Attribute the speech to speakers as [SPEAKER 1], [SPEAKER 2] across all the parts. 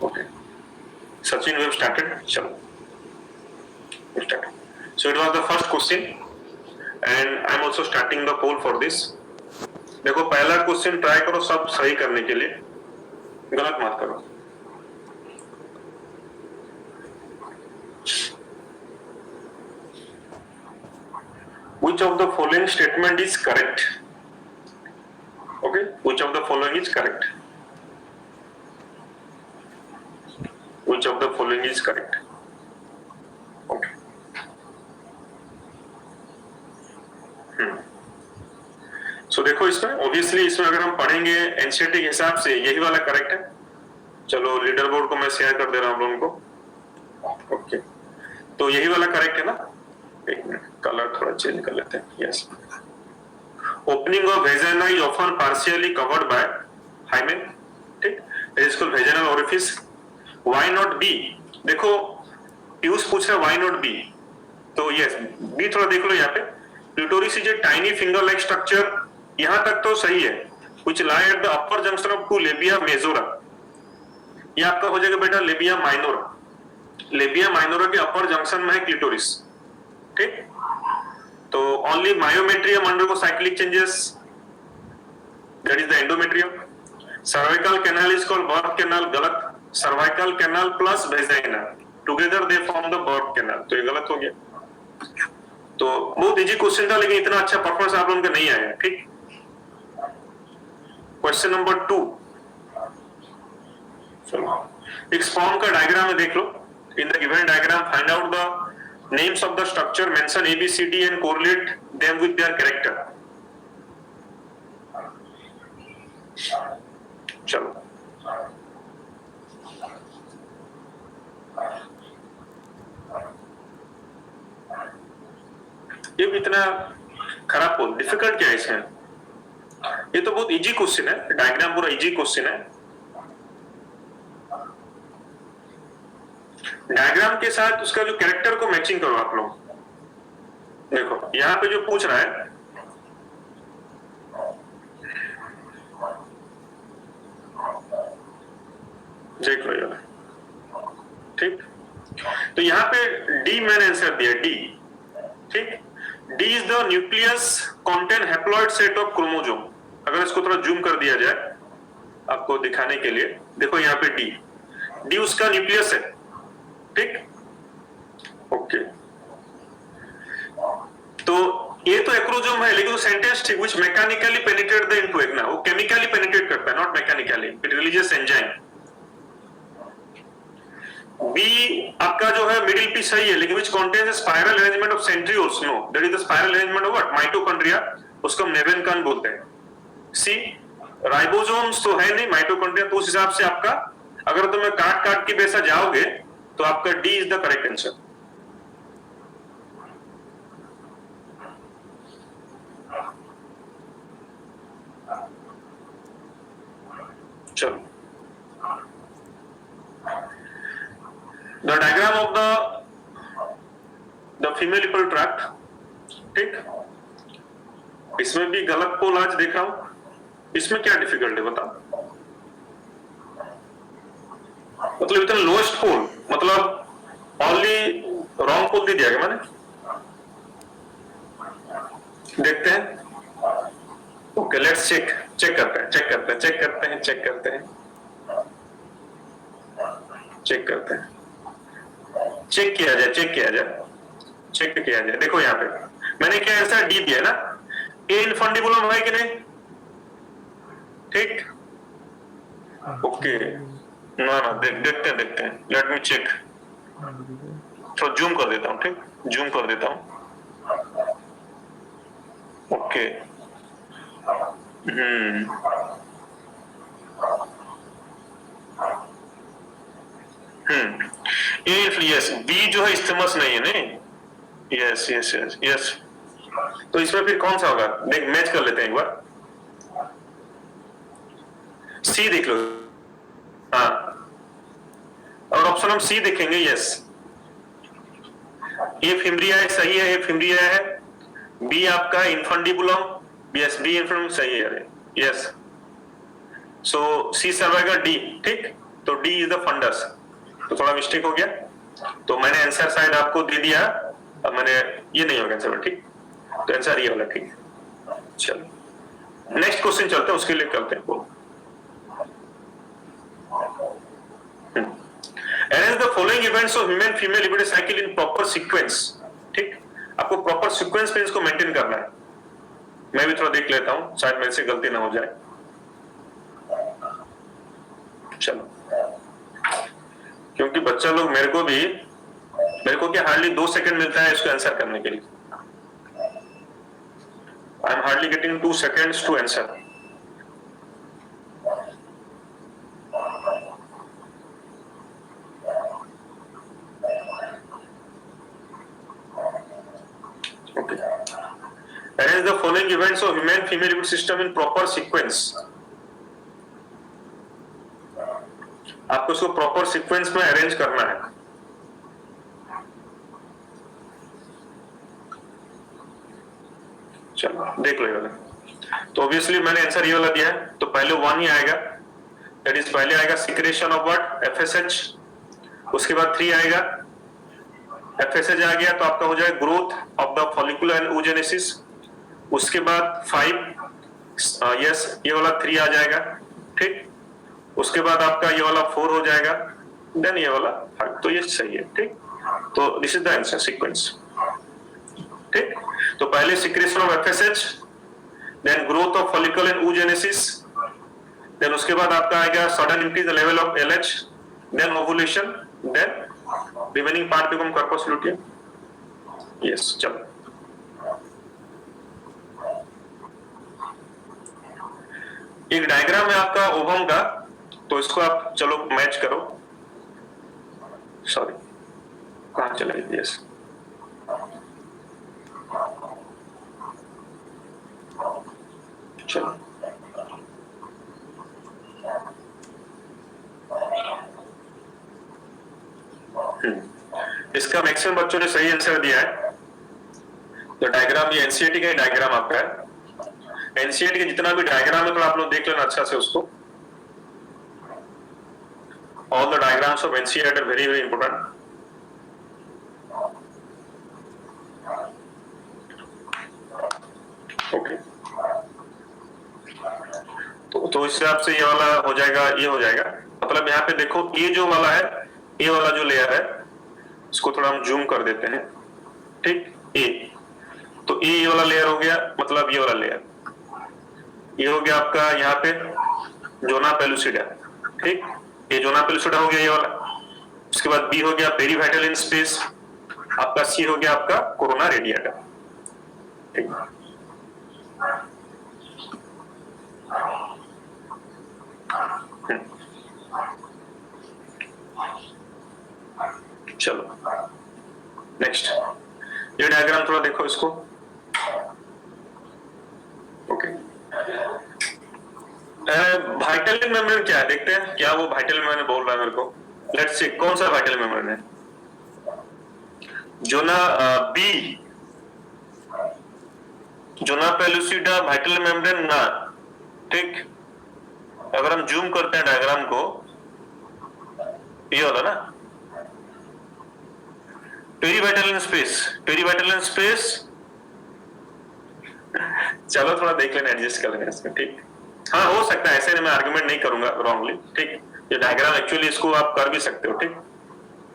[SPEAKER 1] Okay. Sachin, we have started. Chalo. We started. So it was the first question, and I'm also starting the poll for this. देखो पहला question try करो सब सही करने के लिए, गलत मत करो. Which of the following statement is correct? Okay, which of the following is correct? Which of the following is correct? Okay. So देखो इसमें obviously इसमें अगर हम पढ़ेंगे एनसीईआरटी के हिसाब से यही वाला करेक्ट है. चलो लीडर बोर्ड को मैं शेयर कर दे रहा हूं लोगों को. ओके, तो यही वाला करेक्ट है ना. एक मिनट, कलर थोड़ा चेंज कर लेते हैं. Yes, opening of vagina is often partially covered by hymen. ठीक, it is called vaginal orifice. Why not B? देखो पीयूष पूछ रहा है व्हाई नॉट बी, तो यस बी थोड़ा देख लो. यहाँ पे clitoris is a tiny finger like structure, यहां तक तो सही है. Which lie at the upper junction of two labia majora, ये आपका हो जाएगा बेटा लेबिया माइनोरा. लेबिया माइनोरा के अपर जंक्शन में है क्लिटोरिस. ठीक, तो only myometrium undergo cyclic changes, that is the endometrium. Cervical canal is called birth canal, गलत. Cervical canal plus vagina together they form the birth canal, तो ये गलत हो गया. तो बहुत इजी क्वेश्चन था, लेकिन इतना अच्छा परफॉर्मेंस आप लोगों का नहीं आया. ठीक, क्वेश्चन नंबर 2. एक स्पर्म का डायग्राम में देख लो. In the given diagram find out the names of the structure, mention ABCD and correlate them with their character. चलो ये भी इतना खराब बोल, डिफिकल्ट क्या है इसमें? ये तो बहुत इजी क्वेश्चन है, डायग्राम पूरा इजी क्वेश्चन है. डायग्राम के साथ उसका जो कैरेक्टर को मैचिंग करो आप लोग. देखो यहां पे जो पूछ रहा है, देख लो यार. ठीक, तो यहां पे डी मैंने आंसर दिया, डी. ठीक, D is the nucleus contain haploid set of chromosome. अगर इसको थोड़ा जूम कर दिया जाए आपको दिखाने के लिए, देखो यहाँ पे डी, डी उसका न्यूक्लियस है. ठीक, ओके. तो ये तो एक्रोजोम है, लेकिन वो सेंटेंस ठीक, which mechanically penetrate the into egg ना, वो केमिकली पेनिट्रेट करता है, not mechanically. It religious enzyme. B आपका जो है मिडिल पी सही है, लेकिन which contains spiral arrangement of centrioles, no, that is the spiral arrangement of what, mitochondria, उसको हम नेवेनकन बोलते हैं. सी राइबोसोम्स तो है नहीं, माइटोकॉन्ड्रिया, तो उस हिसाब से आपका अगर तुम्हें काट काट के वैसा जाओगे तो आपका D is the correct answer. चलो, the diagram of the female nipple tract. ठीक, इसमें भी गलत पोल आज देख रहा हूं. इसमें क्या डिफिकल्ट है बताओ? मतलब इतना लोएस्ट पोल, मतलब ओनली रॉन्ग पोल दे दिया गया मैंने. देखते हैं. Okay, let's check. चेक करते हैं, चेक करते हैं, चेक करते हैं, चेक करते हैं, चेक करते हैं. चेक किया जाए, चेक किया जाए, चेक किया जाए. देखो यहाँ पे मैंने क्या आंसर डी दिया ना. ए इनफंडिबुलम है कि नहीं? ठीक, ओके. ना ना देखते हैं, देखते हैं. Let me check. तो जूम कर देता हूं. ठीक, जूम कर देता हूं. ओके. यस, बी जो है इस्तेमस नहीं है. नहीं, यस यस यस यस. तो इसमें फिर कौन सा होगा? देख, मैच कर लेते हैं एक बार. सी देख लो. हाँ, और ऑप्शन हम सी देखेंगे. यस, ए फिम्ब्रिया सही है, ए फिम्ब्रिया है. बी आपका इनफंडिबुलम, यस बी इनफंडिबुलम सही है. यस, सो सी सर्वाइकल डी. ठीक, तो डी इज द फंडस, तो थोड़ा मिस्टेक हो गया, तो मैंने आंसर शायद आपको दे दिया, अब मैंने ये नहीं होगा आंसर, ठीक, तो आंसर ये वाला ठीक है। चलो नेक्स्ट क्वेश्चन चलते हैं, उसके लिए करते हैं। Arrange the following events of human female libido cycle in proper sequence, ठीक, आपको प्रॉपर सीक्वेंस में इसको मेंटेन करना है। मैं भी थोड़ा देख लेता हूं, शायद मेरे से गलती ना हो जाए। चलो, क्योंकि बच्चा लोग मेरे को क्या हार्डली 2 सेकंड मिलता है इसको आंसर करने के लिए। I am hardly getting 2 seconds to answer. Arrange the following events of human female libido system in proper sequence. आपको इसको प्रॉपर सीक्वेंस में अरेंज करना है। चलो देख लो ये वाला, तो ऑब्वियसली मैंने आंसर ये वाला दिया है, तो पहले 1 ही आएगा, दैट इज पहले आएगा सिक्रेशन ऑफ व्हाट, एफएसएच, उसके बाद 3 आएगा, एफएसएच आ गया तो आपका हो जाएगा growth of the follicular and oogenesis, उसके बाद 5 यस ये वाला 3 आ जाएगा, ठीक, उसके बाद आपका ये वाला 4 हो जाएगा, देन ये वाला 5, तो ये सही है, ठीक, तो this is the answer sequence, ठीक। तो पहले secretion of FSH, then growth of follicle and oogenesis, then उसके बाद आपका आएगा sudden increase the level of LH, then ovulation, then remaining part become corpus luteum. Yes, चलो एक डायग्राम है आपका ओवम का, तो इसको आप चलो मैच करो, सॉरी कहां चला गया, यस चलो, इसका मैक्सिमम बच्चों ने सही आंसर दिया है। तो डायग्राम ये एनसीईआरटी का डायग्राम आपका है, एनसीईआरटी के जितना भी डायग्राम है तो आप लोग देख लेना अच्छा से उसको। All the diagrams of NCERT are very very important. Okay, तो इस हिसाब से ये वाला हो जाएगा, ये हो जाएगा, मतलब यहाँ पे देखो ये जो वाला है, ये वाला जो लेयर है, इसको थोड़ा हम जूम कर देते हैं, ठीक, तो ये वाला लेयर हो गया, मतलब ये वाला लेयर, ये हो गया आपका यहाँ पे जोना पेलुसिडा, ठीक, ये जोना पेलुसिडा हो गया ये वाला, उसके बाद बी हो गया पेरीवाइटल स्पेस, आपका सी हो गया आपका कोरोना रेडिएटा, ठीक। चलो नेक्स्ट, ये डायग्राम थोड़ा देखो इसको, ओके। वाइटल मेम्ब्रेन क्या है देखते हैं, क्या वो वाइटल मेम्ब्रेन बोल रहा है मेरे को, लेट्स सी कौन सा वाइटल मेम्ब्रेन है, zona B, zona pellucida vital membrane ना, ठीक। अगर हम जूम करते हैं डायग्राम को, ये वाला ना पेरीवाइटल स्पेस, पेरीवाइटल स्पेस, चलो थोड़ा देख लेना, एडजस्ट कर लेना इसमें, ठीक। हाँ हो सकता है, ऐसे नहीं, मैं आर्गुमेंट नहीं करूंगा रॉन्गली, ठीक, ये डायग्राम एक्चुअली इसको आप कर भी सकते हो, ठीक,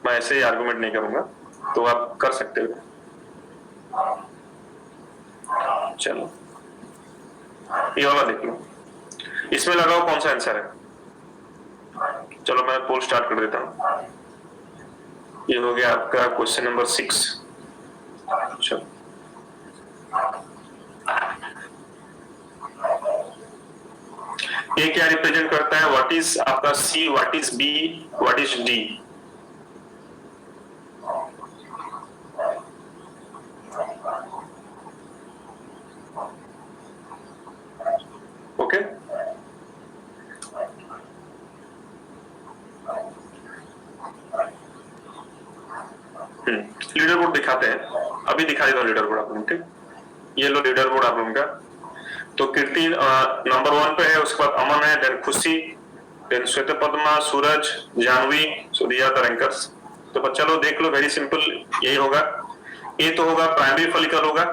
[SPEAKER 1] मैं ऐसे आर्गुमेंट नहीं करूंगा, तो आप कर सकते हो। चलो ये वाला देख लो, इसमें लगाओ कौन सा आंसर है। चलो मैं पोल स्टार्ट कर देता हूं, ये हो गया आपका क्वेश्चन नंबर 6। चलो ये क्या रिप्रेजेंट करता है, व्हाट इज आपका C, what is B, what is D. Okay, leaderboard दिखाते हैं, अभी दिखा देता हूं लीडर बोर्ड आप लोगों, ठीक। ये लो लीडर बोर्ड आप लोगों का, तो कीर्ति नंबर 1 पे है, उसके बाद अमन है, then Khushi, then Shwet Padma, Suraj, Janvi, so these are the rankers. तो चलो देख लो, वेरी सिंपल यही होगा। ए तो होगा प्राइमरी फॉलिकल होगा,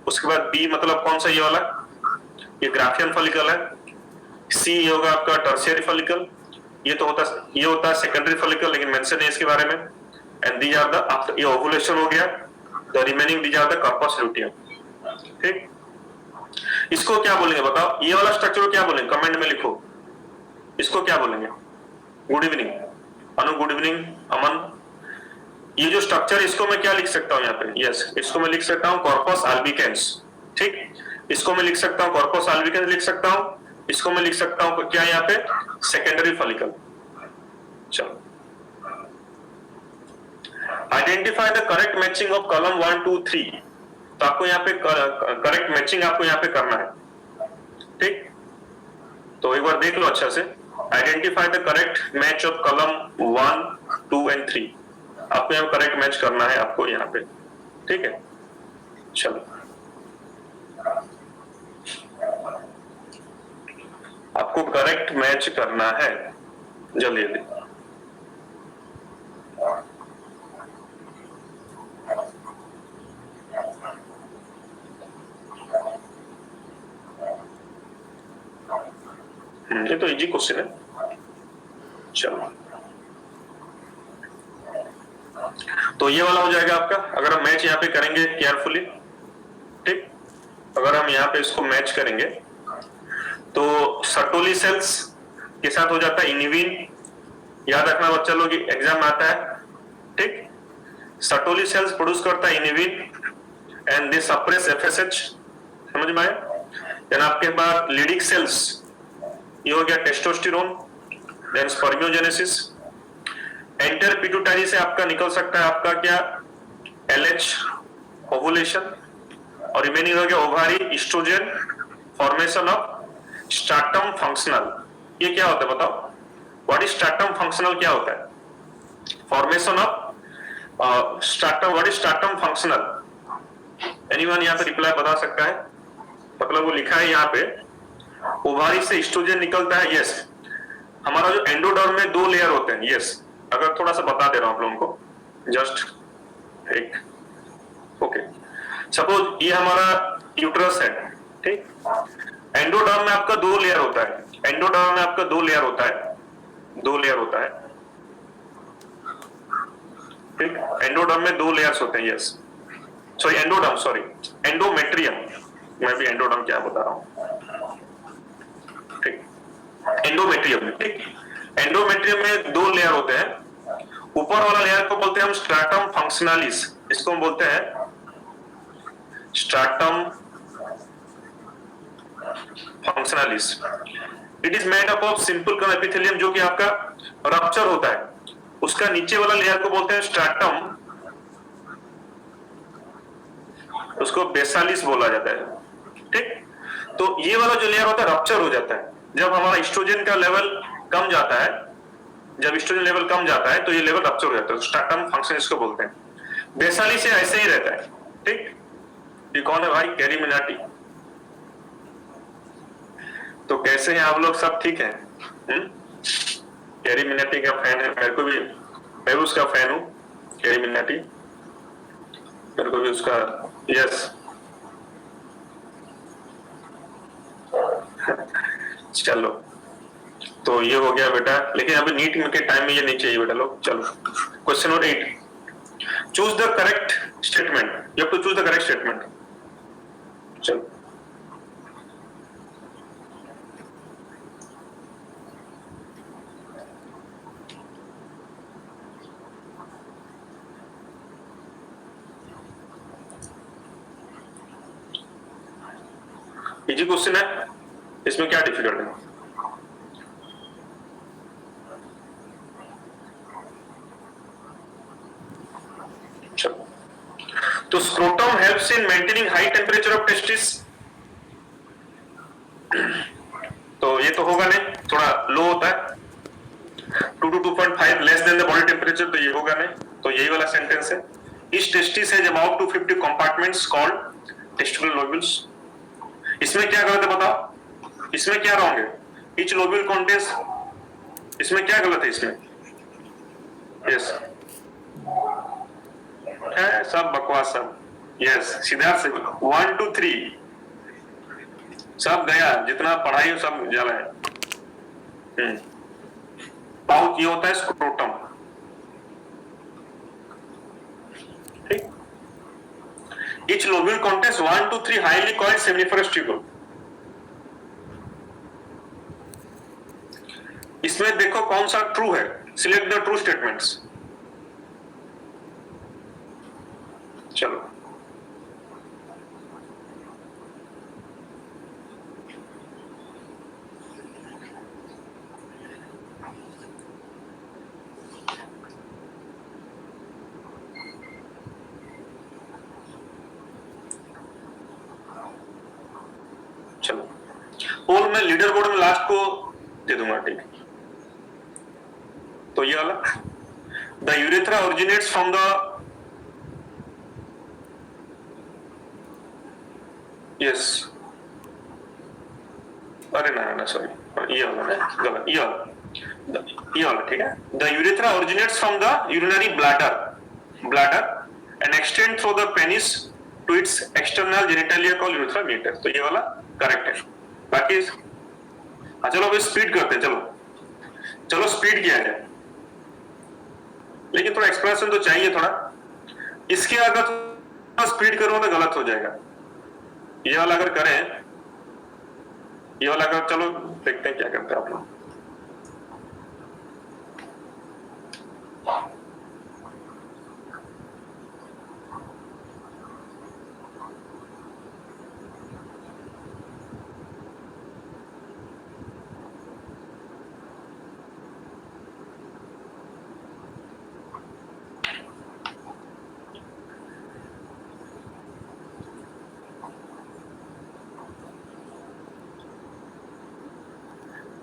[SPEAKER 1] उसके बाद बी मतलब कौन सा, ये वाला, ये ग्राफियन फॉलिकल है। सी ये होगा आपका टर्शियरी फॉलिकल, ये होता है सेकेंडरी फॉलिकल, लेकिन मेंशन है इसके बारे में। एंड दीज आर द, ये ओवुलेशन हो गया, the remaining these are the corpus luteum. ठीक, इसको क्या बोलेंगे बताओ, ये वाला स्ट्रक्चर को क्या बोलेंगे, कमेंट में लिखो, इसको क्या बोलेंगे। गुड इवनिंग अनु, गुड इवनिंग अमन। ये जो स्ट्रक्चर, इसको मैं क्या लिख सकता हूं यहाँ पे, यस, इसको मैं लिख सकता हूं कॉर्पस अल्बिकेंस। ठीक, इसको मैं लिख सकता हूं कॉर्पस अल्बिकेंस लिख सकता हूं, इसको मैं लिख सकता हूं क्या यहाँ पे, सेकेंडरी फॉलिकल। चलो, identify the correct matching of column 1 2 3। तो आपको यहाँ पे करेक्ट मैचिंग आपको यहाँ पे करना है। ठीक, तो एक बार देख लो अच्छा से, identify the correct match of column 1 2 and 3। आपको यहाँ करेक्ट मैच करना है आपको यहाँ पे। ठीक है, चलो आपको करेक्ट मैच करना है जल्दी जल्दी। ये तो इजी क्वेश्चन है। चलो, तो ये वाला हो जाएगा आपका, अगर हम मैच यहाँ पे करेंगे केयरफुली। ठीक, अगर हम यहाँ पे इसको मैच करेंगे तो सर्टोली सेल्स के साथ हो जाता है इनिविन। याद रखना बच्चा लोग, एग्जाम में आता है। ठीक, सर्टोली सेल्स प्रोड्यूस करता है इनिविन एंड दे सप्रेस एफएसएच, समझ में आया। देन आपके पास लीडिक सेल्स, ये हो गया testosterone, then spermiogenesis. Anterior pituitary से आपका निकल सकता है आपका क्या, एलएच ओवुलेशन, और रिमेनिंग हो गया ovary, estrogen, formation of stratum functional. ये क्या होता है बताओ, व्हाट इज स्ट्रैटम फंक्शनल, क्या होता है, formation of stratum, what is stratum functional. Anyone यहाँ पे रिप्लाई बता सकता है, मतलब वो लिखा है यहाँ पे, ओवारी से एस्ट्रोजन निकलता है, यस। हमारा जो एंडोडर्म में 2 लेयर होते हैं, यस। अगर थोड़ा सा बता दे रहा हूं आप लोगों को, जस्ट एक, ओके। सपोज ये हमारा यूट्रस है, ठीक। एंडोडर्म में आपका 2 लेयर होता है, एंडोडर्म में आपका 2 लेयर होता है, 2 लेयर होता है, ठीक। एंडोडर्म में 2 लेयर्स होते हैं, yes. Sorry endoderm, sorry endometrium, मैं भी एंडोडर्म क्या बता रहा हूं, ठीक। एंडोमेट्रियम, ठीक। एंडोमेट्रियम में 2 लेयर होते हैं। ऊपर वाला लेयर को बोलते हैं हम स्ट्रैटम फंक्शनलिस, इसको हम बोलते हैं stratum functionalis. It is made up of simple कण एपिथेलियम, जो कि आपका रप्चर होता है। उसका नीचे वाला लेयर को बोलते हैं स्ट्रैटम, उसको बेसालिस बोला जाता है, ठीक। तो ये वाला जो लेयर होता है रप्चर हो जाता है जब हमारा एस्ट्रोजन का लेवल कम जाता है। जब एस्ट्रोजन लेवल कम जाता है तो ये लेवल रप्चर हो जाता है, स्ट्रैटम फंक्शन इसको बोलते हैं। बेसालिस से ऐसे ही रहता है, ठीक। ये कौन है भाई, कैरी मिनाटी। तो कैसे हैं आप लोग, सब ठीक है? कैरी मिनाटी का फैन है, मेरे को भी, मैं भी उसका फैन हूं, कैरी मिनाटी, मेरे को भी उसका, यस। चलो, तो ये हो गया बेटा, लेकिन अभी नीट के टाइम में ये नहीं चाहिए बेटा लोग। चलो, question number 8, choose the correct statement, you have to choose the correct statement. चलो, इजी क्वेश्चन है, इसमें क्या डिफिकल्ट है? तो scrotum helps in maintaining high temperature of testis. तो ये तो होगा नहीं, थोड़ा लो होता है, 2 to 2.5 less than the body temperature, तो ये होगा नहीं। तो यही वाला सेंटेंस है, each testis has about 250 compartments called testicular lobules. इसमें क्या गलत है बताओ, इसमें क्या रॉन्ग है? ईच लोब्यूल कंटेन्स इसमें क्या गलत है इसमें? यस है, सब बकवास सब। यस सिद्धार्थ से 1 2 3 सब गया, जितना पढ़ाई सब जला है। पाउच ये होता है स्क्रोटम, ठीक। Each lobule contains 1 to 3 highly coiled seminiferous tubule। इसमें देखो कौन सा ट्रू है, सिलेक्ट द ट्रू स्टेटमेंट्स। चलो चलो पोल में लीडर बोर्ड में लास्ट को दे दूंगा, ठीक। तो ये वाला the urethra originates from the, yes अरे ना ना सॉरी ये वाला गलत, ये वाला ठीक है। The urethra originates from the urinary bladder and extend through the penis to its external genitalia called urethra meatus. तो ये वाला करेक्ट है। बाकी हाँ चलो अभी स्पीड करते हैं, चलो स्पीड किया जाए, लेकिन थोड़ा एक्सप्रेशन तो चाहिए थोड़ा। इसके अगर थोड़ा स्पीड करो तो गलत हो जाएगा। ये वाला अगर करें, ये वाला अगर, चलो देखते हैं क्या करते हैं आप लोग।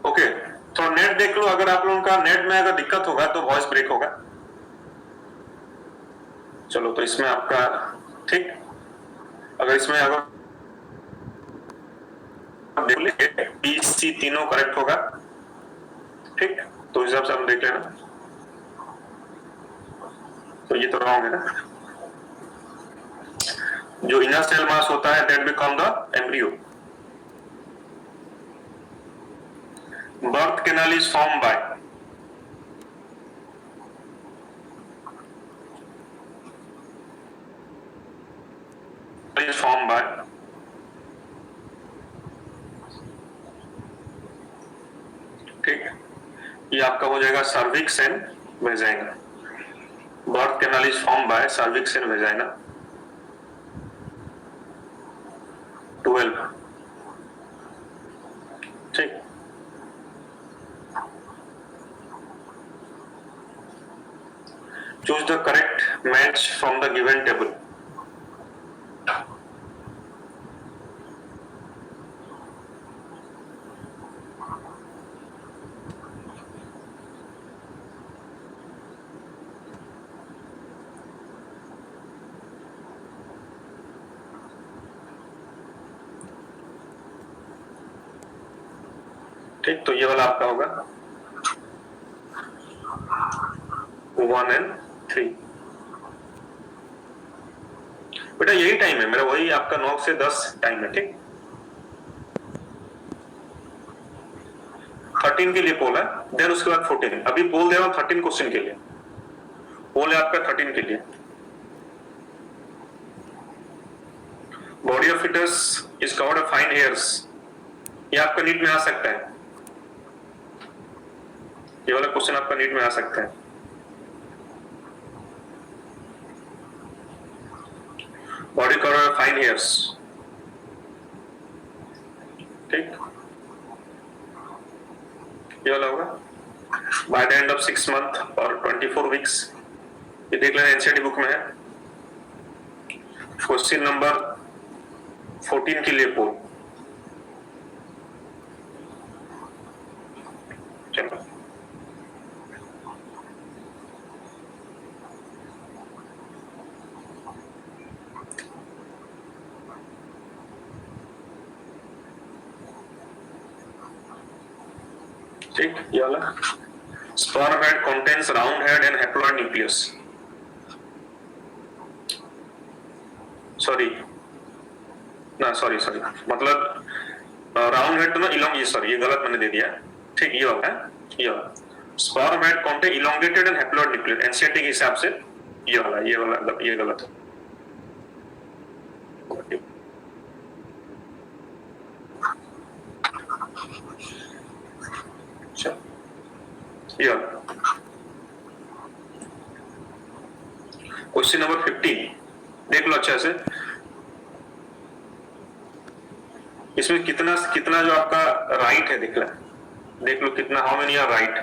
[SPEAKER 1] ओके तो नेट देख लो, अगर आप लोगों का नेट में अगर दिक्कत होगा तो वॉइस ब्रेक होगा। चलो तो इसमें आपका ठीक, अगर इसमें अगर देख ले बी सी तीनों करेक्ट होगा, ठीक। तो इस हिसाब से हम देख लेना। तो ये तो रॉन्ग है ना, जो इनर सेल मास होता है that become the embryo. Birth canal is formed by ठीक, ये आपका हो जाएगा cervix and vagina. Birth canal is form by cervix and vagina. 12 ठीक। Choose the correct match from the given table। ठीक, तो ये वाला आपका होगा 1 and 3। बेटा यही टाइम है मेरा, वही आपका 9 से 10 टाइम है, ठीक। 13 के लिए पोल है, देन उसके बाद 14। अभी पोल दे रहा हूं 13 क्वेश्चन के लिए, पोल है आपका 13 के लिए। Body of fetus is covered of fine hairs, ये आपका नीट में आ सकता है, ये वाला क्वेश्चन आपका नीट में आ सकता है। Body covered of fine hairs, ठीक, ये वाला होगा bye the end of 6 month और 24 वीक्स। ये देख लेना, एनसीईआरटी बुक में है। क्वेश्चन नंबर 14 के लिए पोल। चलो ठीक, ये वाला Sperm head contains round head and haploid nucleus. Sorry ना, सॉरी मतलब राउंड हेड तो ना इलोंग, ये सॉरी ये गलत मैंने दे दिया, ठीक ये वाला है, ये वाला sperm head contain elongated and haploid nucleus, NCERT के हिसाब से ये वाला ये गलत है। ये क्वेश्चन नंबर 15 देख लो अच्छा से, इसमें कितना कितना जो आपका राइट है देख लो कितना, हाउ मेनी आर राइट।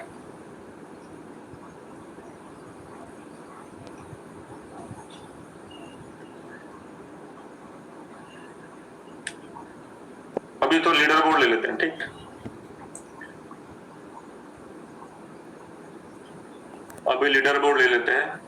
[SPEAKER 1] अभी तो लीडर बोर्ड ले लेते हैं, ठीक, अभी लीडर बोर्ड ले लेते हैं।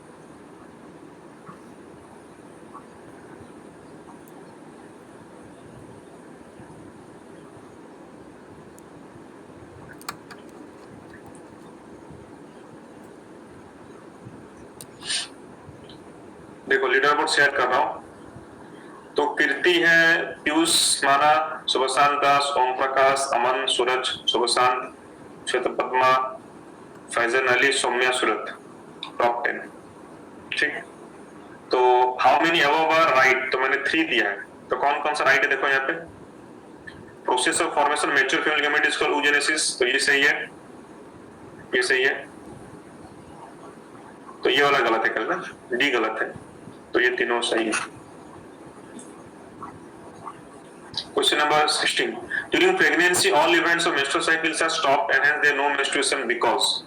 [SPEAKER 1] देखो लीडर बोर्ड शेयर कर रहा हूं, तो कीर्ति है, पीयूष, माना, सुबशांत दास, ओम प्रकाश, अमन, सूरज, सुबशांत, श्वेत पद्मा, फैजन अली, सौम्या, सूरत, टॉप 10, ठीक। तो how many above are right, तो मैंने 3 दिया है, तो कौन कौन सा राइट है देखो यहाँ पे। Process of formation mature female gamete is called oogenesis, तो ये सही है, ये सही है, तो ये वाला गलत है, कल ना डी गलत है, तो ये तीनों सही है। Question number 16. During pregnancy, all events of menstrual cycles are stopped and hence there is no menstruation because.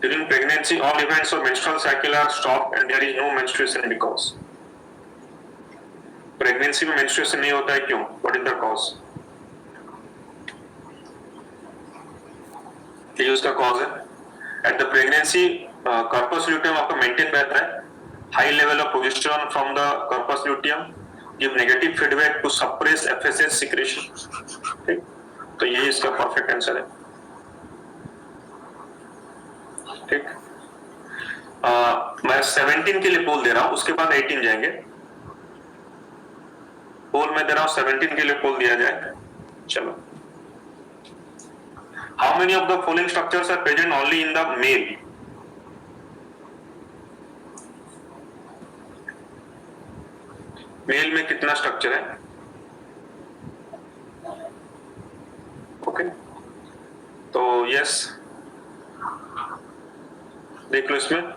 [SPEAKER 1] During pregnancy, all events of menstrual cycle are stopped and there is no menstruation because. Pregnancy में menstruation नहीं होता है, क्यों? What is the cause? ये उसका cause है। At the pregnancy corpus luteum आपका maintain रहता है, high level of progesterone from the corpus luteum give negative feedback to suppress FSH secretion, ठीक, तो ये इसका परफेक्ट आंसर है, ठीक। मैं 17 के लिए पोल दे रहा हूं, उसके बाद 18 जाएंगे। पोल में दे रहा हूं 17 के लिए पोल दिया जाए, चलो। How many of the following structures are present only in the male? Male में कितना स्ट्रक्चर है? ओके, तो यस देख लो, इसमें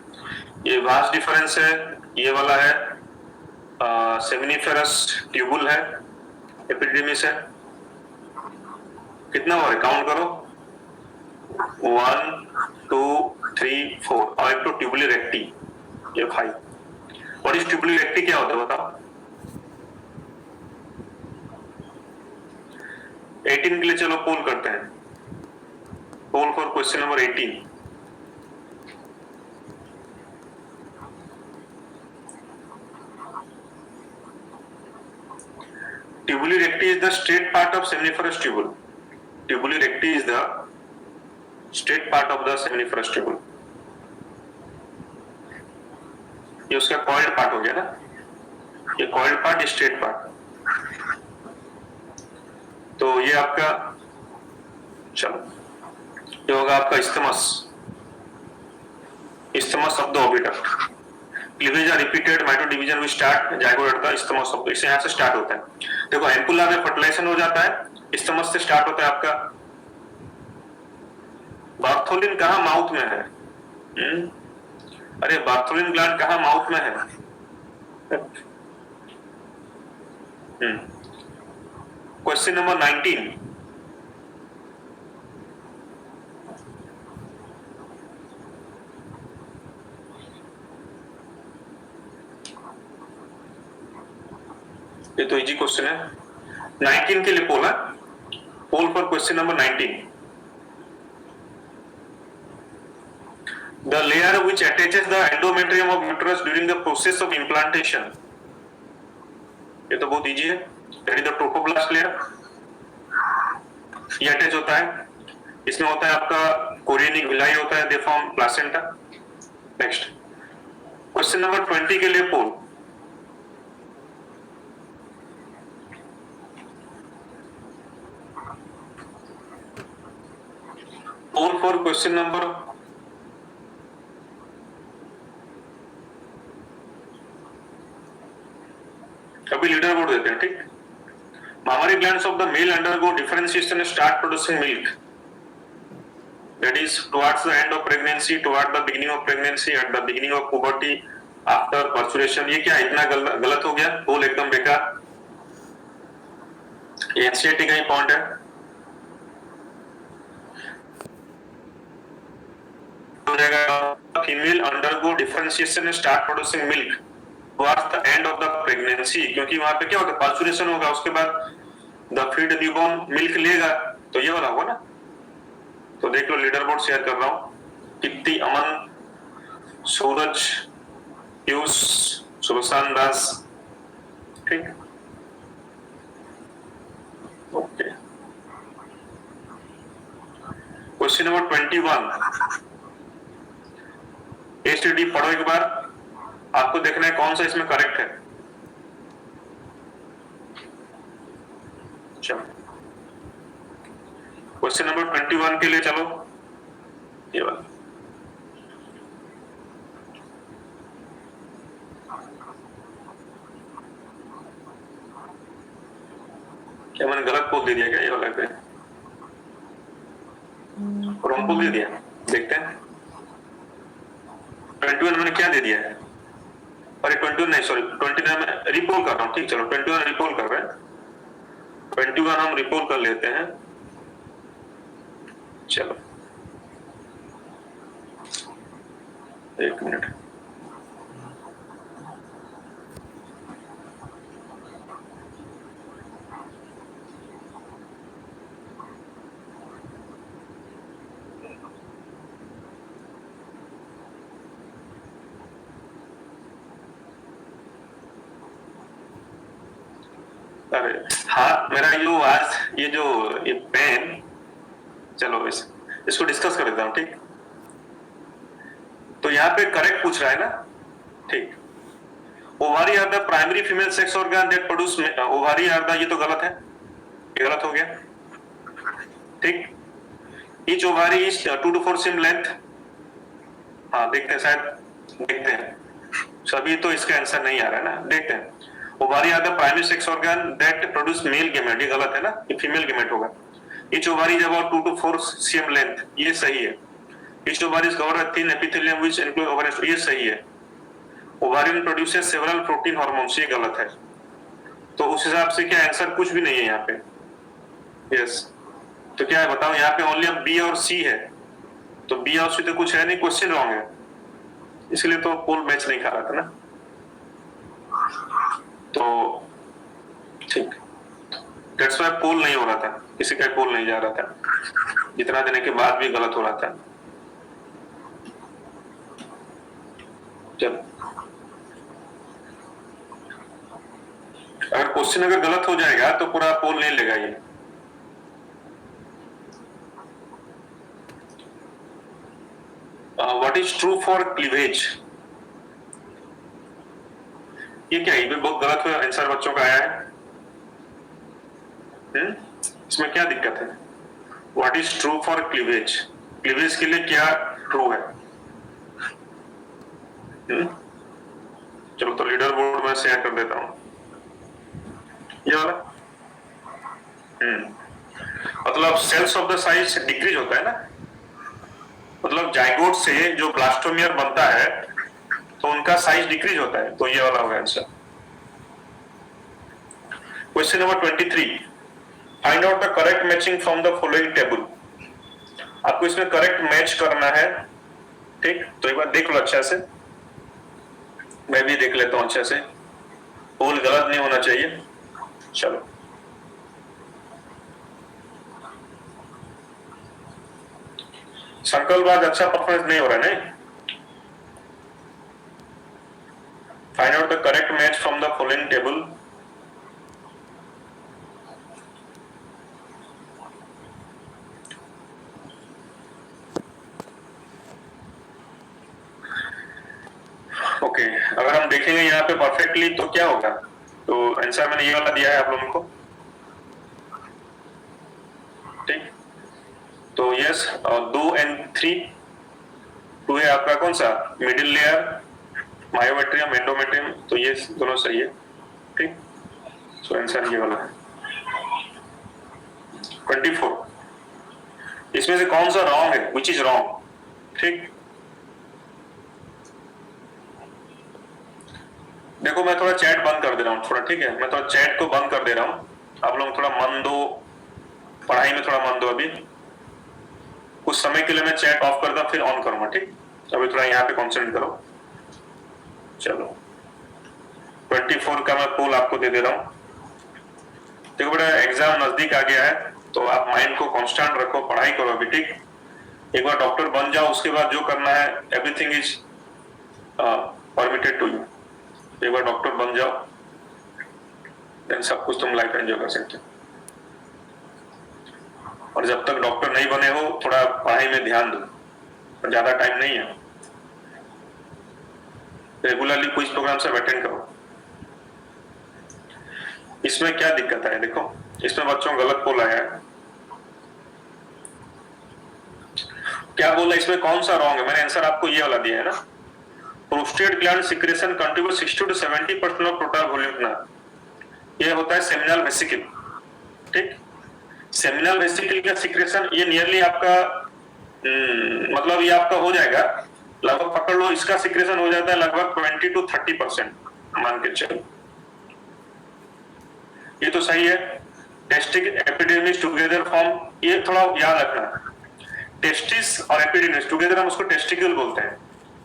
[SPEAKER 1] ये वास्ट डिफरेंस है, ये वाला है सेमिनिफेरस ट्यूबुल है, एपिडिडमिस है, कितना और है काउंट करो, 1 2 3 4, और एक तो ट्यूबुली रेक्टी, ये 5। और इस ट्यूबुली रेक्टी क्या होता है बताओ? 18 के लिए चलो पोल करते हैं, poll for question number 18। Tubuli recti is the straight part of seminiferous tubule. Tubuli recti is the straight part of the seminiferous tubule. ये उसका coiled part हो गया ना, ये coiled part, straight part। तो ये आपका, चलो ये होगा आपका isthmus, isthmus of the oviduct। Cleavage are repeated, mito division will start zygote का isthmus of, इससे यहाँ से स्टार्ट होता है। देखो एम्पुला में फर्टिलाइजेशन हो जाता है, isthmus से स्टार्ट होता है आपका। बार्थोलिन कहाँ माउथ में है? अरे बार्थोलिन ग्लैंड कहाँ माउथ में है? Question number 19। ये तो इजी क्वेश्चन है, 19 के लिए पोल है, poll for question number 19। The layer which attaches the endometrium of uterus during the process of implantation. ये तो बहुत इजी है. That is the trophoblast layer. ये अटैच होता है. इसमें होता है आपका कोरियनिक विलाई होता है. They form placenta. Next. Question number 20 के लिए पोल. Poll for question number अभी लीडर बोर्ड देते हैं. ठीक. Mammary glands of the male undergo differentiation and start producing milk. That is towards the end of pregnancy, toward the beginning of pregnancy, at the beginning of puberty, after parturition. ये क्या इतना गलत हो गया? पोल एकदम बेकार. ये एनसीईआरटी का ही पॉइंट है. Female undergo differentiation and start producing milk towards the end of the pregnancy, क्योंकि वहां पे क्या होगा? पार्चुरेशन होगा, उसके बाद द फीड न्यूबॉर्न मिल्क लेगा, तो ये वाला होगा ना. तो देख लो, लीडर बोर्ड शेयर कर रहा हूं. कीर्ति, अमन, सूरज, पीयूष, सुबसान दास. ठीक. ओके. Question number 21. एसटीडी पढ़ो एक बार. आपको देखना है कौन सा इसमें करेक्ट है. चलो क्वेश्चन नंबर 21 के लिए चलो. ये वाला क्या मैंने गलत पोल दे दिया क्या? ये वाला पे रॉन्ग पोल दे दिया. देखते हैं 21 मैंने क्या दे दिया है. अरे 21 नहीं, सॉरी 29 में रिपोल कर रहा हूँ. ठीक, चलो 21 रिपोल कर रहे हैं. 21 हम रिपोल कर लेते हैं. चलो एक मिनट. अरे हाँ, मेरा ये पेन, चलो इसको डिस्कस कर देता हूँ. ठीक. तो यहाँ पे करेक्ट पूछ रहा है ना. ठीक. Ovary are the primary female sex organ that produce. Ovary are the, ये तो गलत है, ये गलत हो गया. ठीक. Each ovary is 2 to 4 cm length. हाँ देखते हैं, शायद देखते हैं. सभी तो इसका आंसर नहीं आ रहा है ना. देखते हैं. Ovary are the primary sex organ that produce male gamete. ये गलत है ना, ये फीमेल गेमेट होगा. Each ovary is about 2 to 4 cm length. ये सही है. Each ovary is covered with thin epithelium which include ovarin. ये सही है. Ovarin produces several protein hormones. ये गलत है. तो उस हिसाब से क्या आंसर कुछ भी नहीं है यहाँ पे. यस. तो क्या है बताओ, यहाँ पे ओनली अब बी और सी है. तो बी और सी तो कुछ है नहीं, क्वेश्चन रॉन्ग है. इसलिए तो पोल मैच नहीं खा रहा था ना. तो ठीक, दैट्स व्हाई पोल नहीं हो रहा था. किसी का पोल नहीं जा रहा था. जितना देने के बाद भी गलत हो रहा था. चल, अगर क्वेश्चन अगर गलत हो जाएगा तो पूरा पोल नहीं लेगा ये. What is true for cleavage. ये क्या है? बहुत गलत आंसर बच्चों का आया है. इसमें क्या दिक्कत है? What is true for cleavage. Cleavage के लिए क्या ट्रू है? चलो तो लीडर बोर्ड में शेयर कर देता हूं. ये वाला मतलब cells of the size decrease होता है ना. मतलब जाइगोट से जो ब्लास्टोमियर बनता है तो उनका साइज डिक्रीज होता है. तो ये वाला होगा answer. Question number 23. Find out the correct matching from the following table. आपको इसमें करेक्ट मैच करना है. ठीक. तो एक बार देख लो अच्छा से. मैं भी देख लेता हूं अच्छे से. पोल गलत नहीं होना चाहिए. चलो सर्कल बाद अच्छा परफॉर्मेंस नहीं हो रहा है. नहीं Find out the correct match from the following table. Okay, अगर हम देखेंगे यहाँ पे परफेक्टली तो क्या होगा, तो आंसर मैंने ये वाला दिया है आप लोगों को, ठीक। तो यस, 2 and 3, 2 है आपका कौन सा, मिडिल लेयर, मायोमेट्रियम, एंडोमेट्रियम, तो ये दोनों सही है, ठीक। सो आंसर ये वाला है 24। इसमें से कौन सा रॉन्ग है, विच इज रॉन्ग, ठीक। देखो मैं थोड़ा चैट बंद कर दे रहा हूँ थोड़ा, ठीक है, मैं थोड़ा चैट को बंद कर दे रहा हूँ, आप लोग थोड़ा मन दो, पढ़ाई में थोड़ा मन दो, अभी कुछ समय के लिए मैं चैट ऑफ करता फिर ऑन करूंगा, ठीक। अभी थोड़ा यहाँ पे कॉन्सेंट्रेट करो। चलो 24 का मैं पोल आपको दे दे रहा हूँ। देखो बेटा, एग्जाम नजदीक आ गया है तो आप माइंड को कांस्टेंट रखो, पढ़ाई करो अभी, ठीक। एक बार डॉक्टर बन जाओ, उसके बाद जो करना है everything is permitted to you. एक बार डॉक्टर बन जाओ देन सब कुछ तुम लाइफ एंजॉय कर सकते हो। और जब तक डॉक्टर नहीं बने हो थोड़ा पढ़ाई में ध्यान दो, ज्यादा टाइम नहीं है, रेगुलरली कुछ प्रोग्राम सब अटेंड करो। इसमें क्या दिक्कत है, देखो इसमें बच्चों गलत पोल आया है, क्या बोला इसमें, कौन सा रॉन्ग है, मैंने आंसर आपको ये वाला दिया है ना, prostate gland secretion contribute 60 to 70% of total volume ना, ये होता है सेमिनल वेसिकल, ठीक। सेमिनल वेसिकल का सिक्रेशन ये नियरली आपका मतलब ये आपका हो जाएगा लगभग, पकड़ लो इसका सिक्रेशन हो जाता है लगभग 20 to 30% मान के चलो, ये तो सही है। टेस्टिक एपिडेमिस टुगेदर फॉर्म, ये थोड़ा याद रखना, टेस्टिस और एपिडेमिस टुगेदर हम उसको टेस्टिकल बोलते हैं,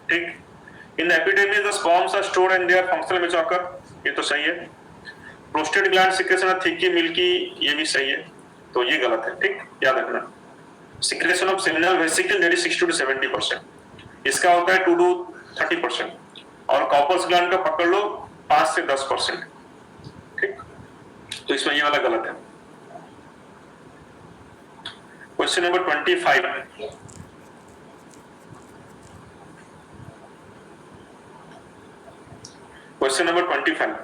[SPEAKER 1] ठीक। In epididymis the sperms are stored and they are functional mature, ये तो सही है। Prostate gland secretion of thicky milky, ये भी सही है, तो ये गलत है, ठीक, याद रखना। Secretion of seminal vesicle that is 60 to 70%, इसका होता है 2 to 30%, और कॉर्पस ग्लैंड का पकड़ लो 5 से 10%, ठीक। तो इसमें ये वाला गलत है। Question number 25, question number 25,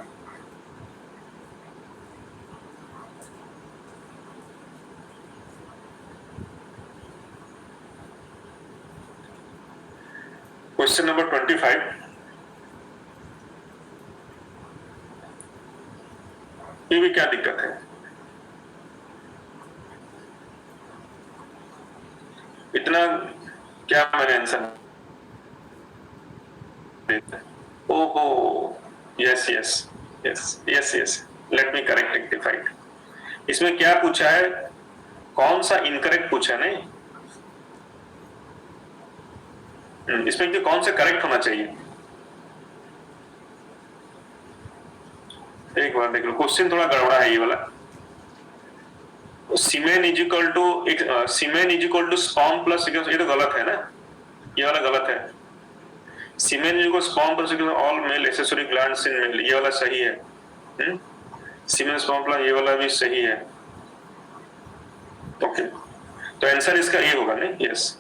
[SPEAKER 1] question number 25, ये भी क्या दिक्कत है, इतना क्या मैंने आंसर, ओहो, yes yes yes yes yes, let me correct rectified. इसमें क्या पूछा है, कौन सा इनकरेक्ट पूछा, नहीं इसमें कौन सा करेक्ट होना चाहिए, एक बार देख लो, क्वेश्चन थोड़ा गड़बड़ा है ये वाला। Semen is equal to, semen is equal to sperm plus, ये तो गलत है ना, ये वाला गलत है। Semen is equal sperm plus all male accessory glands in male, ये वाला सही है। सीमेन स्पर्म प्लस, ये वाला भी सही है, ओके। तो आंसर इसका ये होगा, नहीं, यस,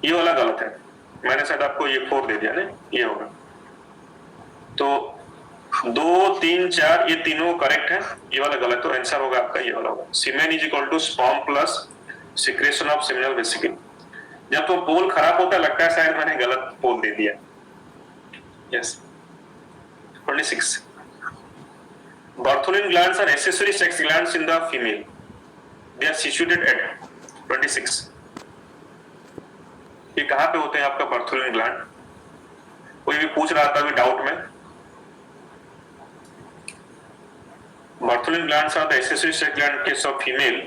[SPEAKER 1] ये वाला गलत है, मैंने शायद आपको ये 4 दे दिया, नहीं, ये होगा। तो 2, 3, 4 ये तीनों करेक्ट है, ये वाला गलत, तो आंसर होगा आपका ये वाला होगा, semen is equal to sperm plus secretion of seminal vesicle. जब तो पोल खराब होता है लगता है शायद मैंने गलत पोल दे दिया, yes. 26, Bartholin glands are accessory sex glands in the female. They are situated at 26. ये कहाँ पे होते हैं आपका Bartholin gland? कोई भी पूछ रहा था अभी डाउट में। Bartholin glands are the accessory sex gland in case of female.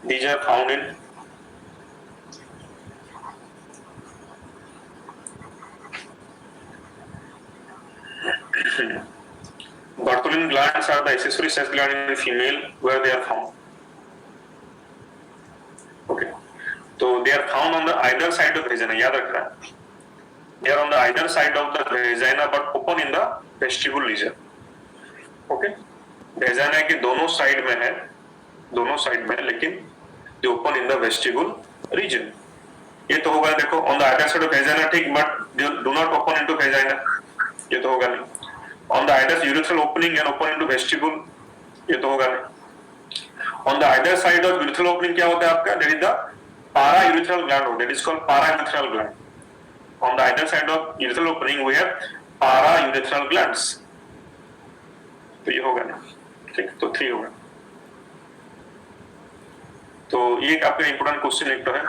[SPEAKER 1] These are found in Bartholin glands are the accessory sex gland in female where they are found. Okay. तो they are found on the either side of vagina, याद रखना, they are on the either side of the vagina but open in the vestibule region. Okay, vagina के दोनों side में है, दोनों side में है, लेकिन they open in the vestibule region. ये तो होगा, देखो on the either side of vagina, ठीक, but do not open into vagina, ये तो होगा नहीं। On the either urethral opening and open into vestibule, ये तो होगा नहीं। On the either side of urethral opening क्या होता है आपका, that is the para urethral gland, that is called para urethral gland. On the either side of urethral opening we have para urethral glands, तो ये होगा ना, ठीक, तो 3 होगा। तो ये आपका इंपोर्टेंट क्वेश्चन एक तो है,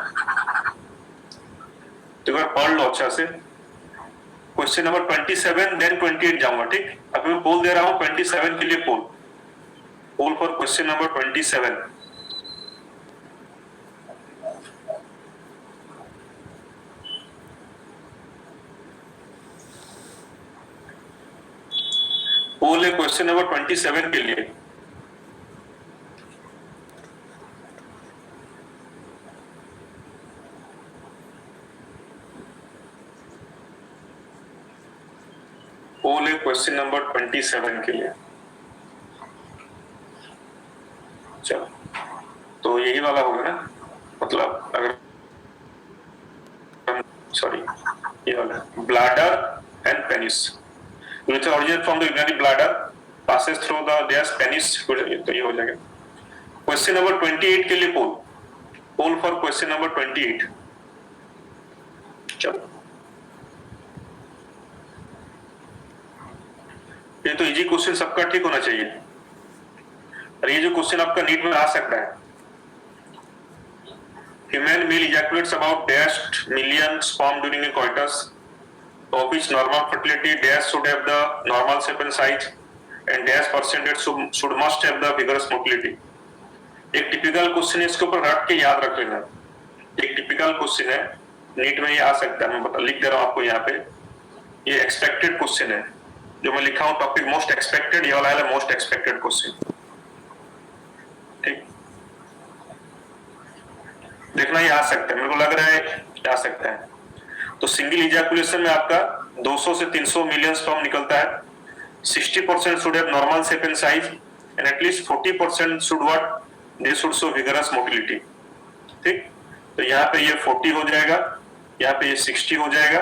[SPEAKER 1] तो एक बार पढ़ लो अच्छा से। क्वेश्चन नंबर 27 देन 28 जाऊंगा, ठीक। अभी मैं पोल दे रहा हूं 27 के लिए, पोल फॉर क्वेश्चन नंबर 27। पोल है क्वेश्चन नंबर 27 के लिए। पोल है क्वेश्चन नंबर 27 के लिए। चलो, तो यही वाला होगा ना, मतलब अगर सॉरी ये वाला bladder and penis, which originates from the urinary bladder, passes through the their penis, तो ये हो जाएगा। क्वेश्चन नंबर 28 के लिए पोल फॉर क्वेश्चन नंबर 28। चलो, ये तो इजी क्वेश्चन सबका ठीक होना चाहिए, और ये जो क्वेश्चन आपका नीट में आ सकता है, female male ejaculates about dash million sperm during a coitus, of which normal fertility dash should have the normal shape and size and dash percentage should must have the vigorous motility। एक typical question है, इसके ऊपर रट के याद रख लेना। एक टिपिकल क्वेश्चन है, नीट में ये आ सकता है, मैं लिख दे रहा हूं आपको यहाँ पे, ये एक्सपेक्टेड क्वेश्चन है, जो मैं लिखा हूं टॉपिक मोस्ट एक्सपेक्टेड, ये वाला है मोस्ट एक्सपेक्टेड क्वेश्चन, ठीक। देखना ये आ सकता है, मेरे को लग रहा है आ सकता है। तो सिंगल इजैकुलेशन में आपका 200 से 300 मिलियन स्पर्म निकलता है, 60% should have normal shape and size and at least 40% should what, they should show vigorous motility, ठीक। तो यहाँ पे ये 40 हो जाएगा, यहाँ पे ये 60 हो जाएगा,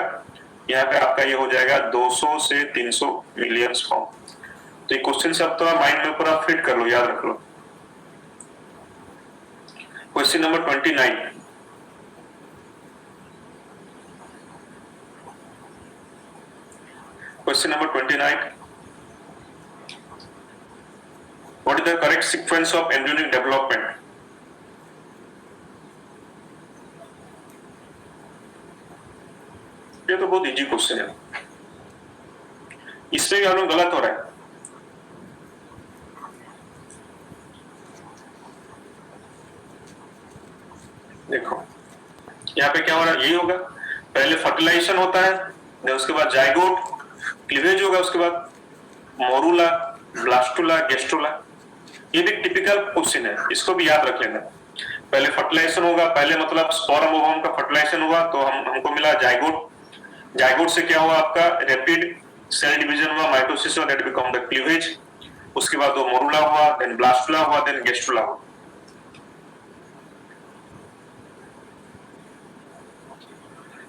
[SPEAKER 1] यहाँ पे आपका ये हो जाएगा 200 से 300 मिलियन स्पर्म। तो ये क्वेश्चन सब तो माइंड में पूरा फिट कर लो, याद रख लो। Question number 29, question number 29, what is the correct sequence of embryonic development. ये तो बहुत इजी क्वेश्चन है, इसमें भी हम लोग गलत हो रहा है। देखो यहाँ पे क्या हो रहा है, यही होगा, पहले फर्टिलाइजेशन होता है, उसके बाद जाइगोट, क्लीवेज होगा, उसके बाद मोरूला, ब्लास्टुला, गेस्टुला। ये भी टिपिकल क्वेश्चन है, इसको भी याद रख लेना। पहले फर्टिलाइजेशन होगा, पहले मतलब स्पोरम ओवम का फर्टिलाइजेशन हुआ, तो हमको मिला जाइगोट, जाइगोट से क्या हुआ आपका रैपिड सेल डिवीजन हुआ, माइटोसिस हुआ, दैट बिकम द क्लीवेज, उसके बाद वो मोरूला हुआ, देन ब्लास्टुला हुआ, देन गेस्टुला हुआ।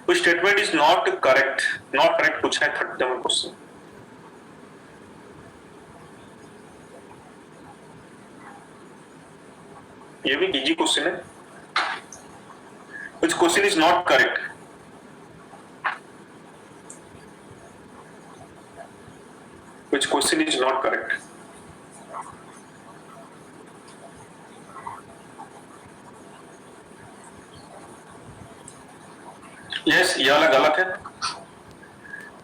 [SPEAKER 1] Which statement is not correct? Not correct पूछा है 30 नंबर क्वेश्चन। ये भी इजी क्वेश्चन है। Which question is not correct? Which question is not correct? Yes, ये वाला गलत है।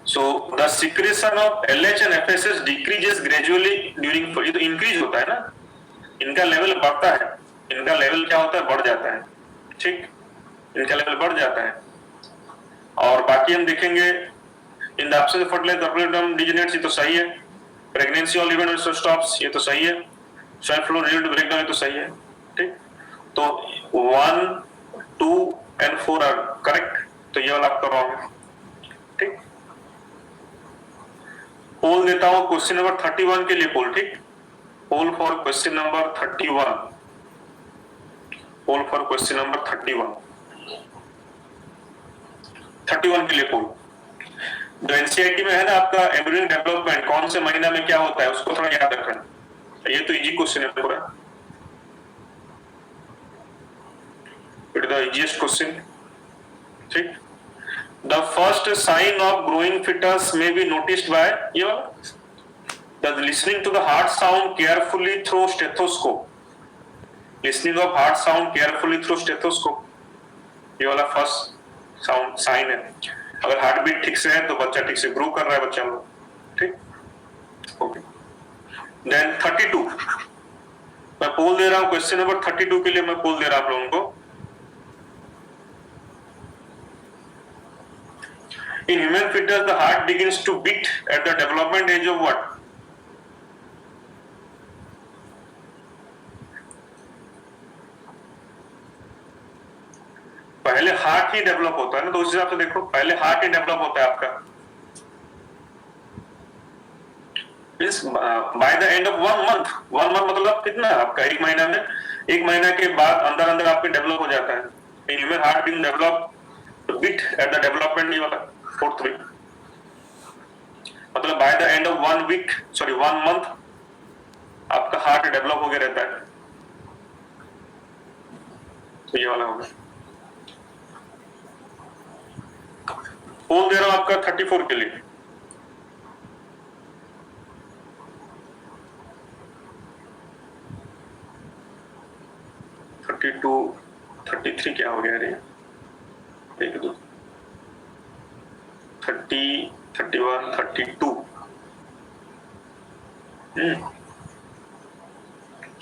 [SPEAKER 1] So the secretion of LH and FSH decreases gradually during, ये तो इंक्रीज होता है ना, इनका लेवल बढ़ता है, इनका लेवल क्या होता है, बढ़ जाता है, ठीक, इनका लेवल बढ़ जाता है। और बाकी हम देखेंगे in the absence of fertilized organism degenerates, ये तो सही है। प्रेगनेंसी और लिव एंड स्टॉप्स, ये तो सही है। स्वाइन फ्लू रिलेटेड ब्रेकडाउन, ये तो सही है, ठीक। तो 1, 2 एंड 4 आर करेक्ट, तो ये वाला आपका रॉन्ग है। ठीक, पोल देता हूं क्वेश्चन नंबर 31 के लिए पोल। ठीक, poll for question number 31, poll for question number 31 के लिए पोल। जो एनसीईआरटी में है ना आपका एम्ब्रियो डेवलपमेंट कौन से महीना में क्या होता है उसको थोड़ा याद रखना, ये तो इजी क्वेश्चन है पूरा, it is the easiest question. ठीक, the first sign of growing foetus में बी नोटिस्ड बाय ये वाला, the listening to the heart sound carefully through stethoscope, listening of heart sound carefully through stethoscope, ये वाला first sound sign है। अगर heart beat ठीक से है तो बच्चा ठीक से ग्रो कर रहा है बच्चा लोग। ठीक, ओके। देन 32 मैं पोल दे रहा हूं, क्वेश्चन नंबर 32 के लिए मैं पोल दे रहा हूं आप लोगों को। In human fetus the heart begins to beat at the development age of what? पहले हार्ट ही डेवलप होता है ना, तो उस हिसाब से देखो पहले हार्ट ही डेवलप होता है आपका bye the end of 1 month. 1 month मतलब कितना है आपका, 1 महीना में, 1 महीना के बाद अंदर अंदर आपके डेवलप हो जाता है। In human heart being develop bit at the development, ये वाला 4th वीक, मतलब by the end of 1 week sorry 1 month आपका हार्ट डेवलप हो गया रहता है, तो ये वाला होगा। पोल दे रहा हूं आपका 34 के लिए। टू 33 क्या हो गया रे, 1 2 30 31 32,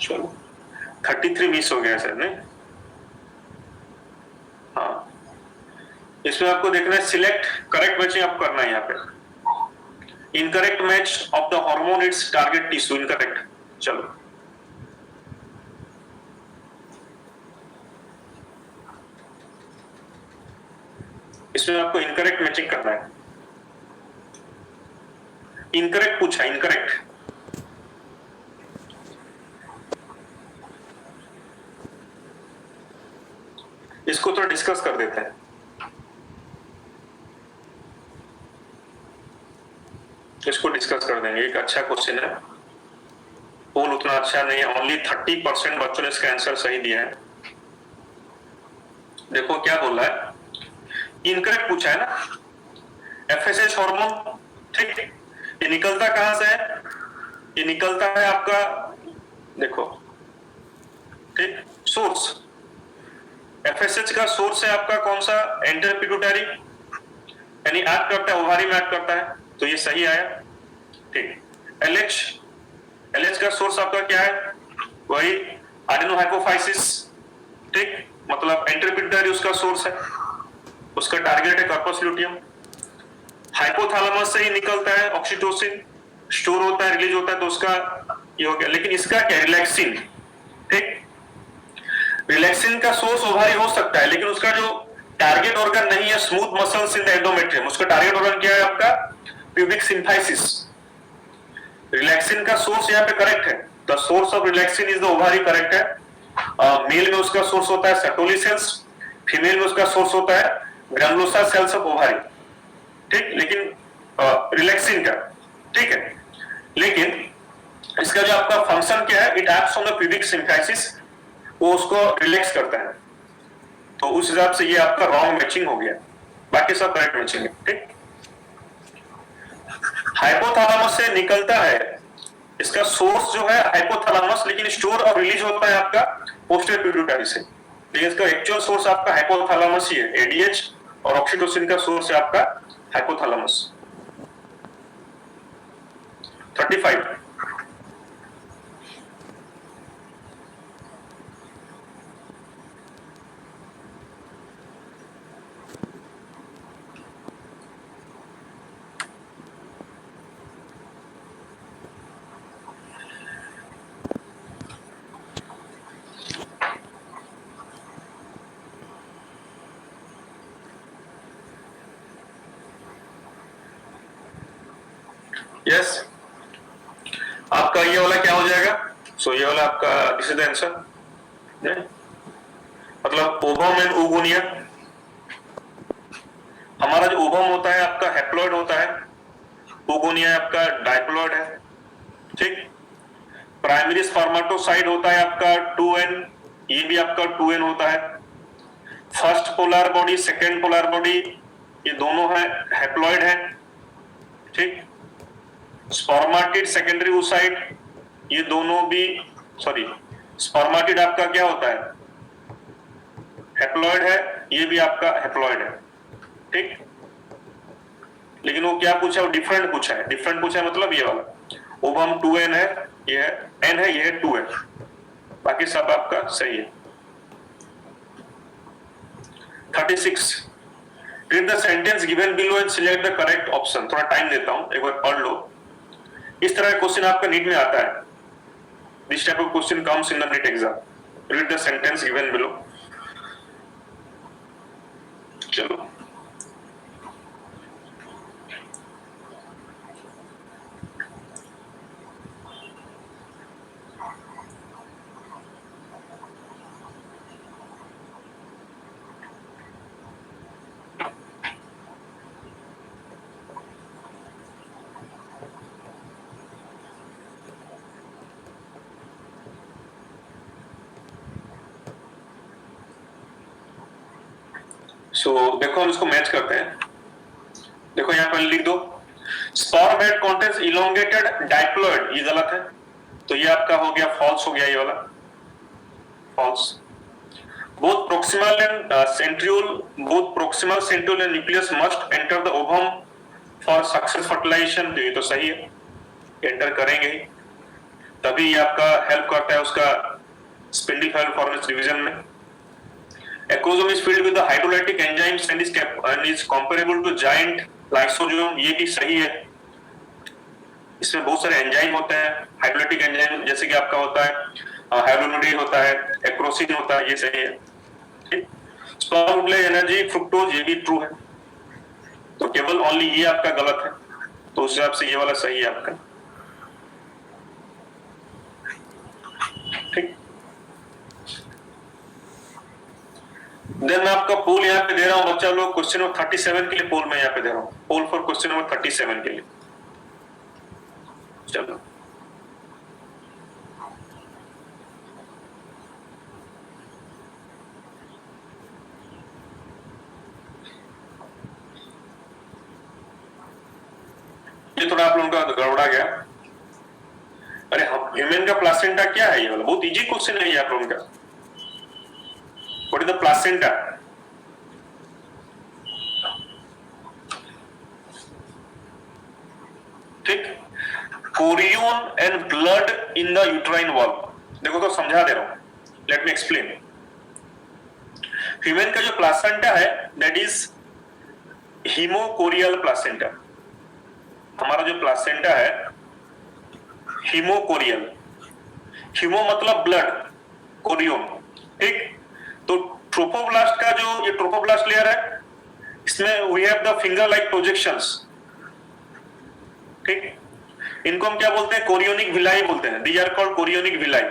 [SPEAKER 1] चलो 33 मिस हो गया सर नहीं। हाँ, इसमें आपको देखना है सिलेक्ट करेक्ट मैचिंग आप करना है यहाँ पे। Incorrect match of the hormone it's target tissue, incorrect. चलो इसमें आपको इनकरेक्ट मैचिंग करना है। इनकरेक्ट पूछा, इनकरेक्ट, इसको थोड़ा डिस्कस कर देते हैं। इसको डिस्कस कर देंगे, एक अच्छा क्वेश्चन है, पोल उतना अच्छा नहीं है, ओनली 30% बच्चों ने इसका आंसर सही दिया है। देखो क्या बोल रहा है, इनकरेक्ट पूछा है ना, एफएसएच हार्मोन। ठीक, ये निकलता कहां से है, ये निकलता है आपका, देखो ठीक, सोर्स एफएसएच का सोर्स है आपका कौन सा, एंटर पिट्यूटरी, यानी एक्ट करता है ओवारी में एक्ट करता है, तो ये सही आया। ठीक, एलएच का सोर्स आपका क्या है, वही एडेनोहाइपोफाइसिस। ठीक, मतलब एंटर पिट्यूटरी उसका सोर्स है, उसका टारगेट है कॉर्पस ल्यूटियम। हाइपोथैलेमस से ही निकलता है ऑक्सीटोसिन, स्टोर होता है, रिलीज होता है, तो उसका ये हो गया। लेकिन इसका क्या, रिलैक्सिन। ठीक, रिलैक्सिन का सोर्स ओवारी हो सकता है, लेकिन उसका जो टारगेट ऑर्गन नहीं है smooth muscles in the endometrium, उसका टारगेट ऑर्गन क्या है आपका, प्यूबिक सिम्फाइसिस। रिलैक्सिन का सोर्स यहाँ पे करेक्ट है, the source of relaxin is the ovary, correct है। मेल में उसका सोर्स होता है सेटोली सेल्स, फीमेल में उसका सोर्स होता है ग्रैनुलोसा सेल्स ऑफ ओवारी। ठीक, लेकिन रिलैक्सिन का, ठीक है, लेकिन इसका जो आपका फंक्शन क्या है, it acts on the pubic symphysis, वो उसको रिलैक्स करता है, तो उस हिसाब से ये आपका रॉन्ग मैचिंग हो गया, बाकी सब करेक्ट मैचिंग है। ठीक, हाइपोथैलेमस से निकलता है, इसका सोर्स जो है हाइपोथैलेमस, लेकिन स्टोर और रिलीज होता है आपका पोस्टीरियर पिट्यूटरी से, लेकिन इसका एक्चुअल सोर्स आपका हाइपोथैलेमस ही है। एडीएच और ऑक्सीटोसिन का सोर्स है आपका हाइपोथैलेमस। 35 35 यस, आपका ये वाला क्या हो जाएगा? सो ये वाला आपका दिस इज द आंसर। मतलब ओवम एंड ओगोनिया, हमारा जो ओवम होता है आपका हैप्लॉइड होता है, ओगोनिया आपका डाइप्लॉइड है। ठीक, प्राइमरी स्पर्मेटोसाइट होता है आपका 2n, ये भी आपका 2n होता है। First polar body, second polar body, ये दोनों है हैप्लॉइड है। ठीक, स्पर्मेटिड सेकेंडरी oocyte, ये दोनों भी, सॉरी, स्पर्मेटिड आपका क्या होता है? हैप्लॉइड है, ये भी आपका हैप्लॉइड है। ठीक, लेकिन वो क्या पूछा? वो डिफरेंट पूछा है। डिफरेंट पूछा है मतलब ये वाला ओवम 2n है, ये है n है, ये है 2n, बाकी सब आपका सही है। 36, read the sentence given below and select the correct option। थोड़ा टाइम देता हूं, एक बार पढ़ लो। इस तरह का क्वेश्चन आपका नीट में आता है। This type of question comes in the NEET exam। Read the sentence given below। चलो, देखो हम इसको मैच करते हैं। देखो यहाँ पर लिख दो, sperm head contains elongated diploid, ये गलत है, तो ये आपका हो गया फॉल्स, हो गया ये वाला falls. Both proximal centriole and nucleus must enter the ovum for success fertilization, तो ये तो सही है, एंटर करेंगे ही, तभी ये आपका हेल्प करता है उसका स्पिंडिफाइल फॉर्मेशन डिवीजन में। Acrosome is filled with the hydrolytic enzymes and is comparable to giant lysosome, ये भी सही है। इसमें बहुत सारे एंजाइम होते हैं, हाइड्रोलाइटिक एंजाइम, जैसे कि आपका होता है हाइड्रोनोडेज होता है, एक्रोसिन होता है, ये सही है। ठीक, स्पर्म यूटिलाइज एनर्जी फ्रुक्टोज, ये भी ट्रू है, तो केवल ओनली ये आपका गलत है, तो उस हिसाब से ये वाला सही है आपका। ठीक, देन मैं आपका पोल यहाँ पे दे रहा हूँ बच्चा लोग, क्वेश्चन नंबर 37 के लिए पोल मैं यहाँ पे दे रहा हूँ, पोल फॉर क्वेश्चन नंबर 37 के लिए। चलो, ये थोड़ा आप लोगों का गड़बड़ा गया। अरे ह्यूमन का प्लासेंटा क्या है? ये वाला बहुत इजी क्वेश्चन है ये आप लोगों का। What is the placenta? ठीक, chorion and blood in the uterine wall. देखो तो समझा दे रहा हूं, लेट मी एक्सप्लेन। ह्यूमन का जो प्लासेंटा है दैट इज हीमोकोरियल प्लासेंटा। हमारा जो प्लासेंटा है हीमोकोरियल, हीमो मतलब ब्लड, कोरियन। ठीक, तो ट्रोफोब्लास्ट का जो ये ट्रोफोब्लास्ट लेयर है, इसमें we have the finger like projections. ठीक, इनको हम क्या बोलते हैं? कोरियोनिक विलाई बोलते हैं। These are called chorionic villi.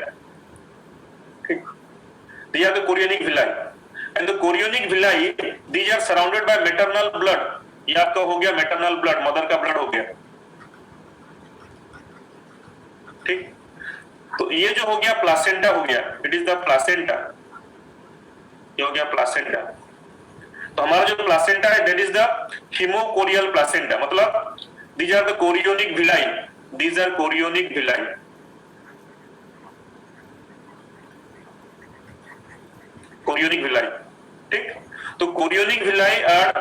[SPEAKER 1] ठीक, these are the chorionic villi and the chorionic villi these are surrounded by maternal blood. ये आपका हो गया मैटरनल ब्लड, मदर का ब्लड हो गया। ठीक, तो ये जो हो गया प्लासेंटा हो गया, इट इज द प्लासेंटा, ये हो गया प्लासेंटा। तो हमारा जो प्लासेंटा है that is the haemochorial placenta, मतलब these are the chorionic villi, these are chorionic villi। chorionic villi, ठीक, तो chorionic villi are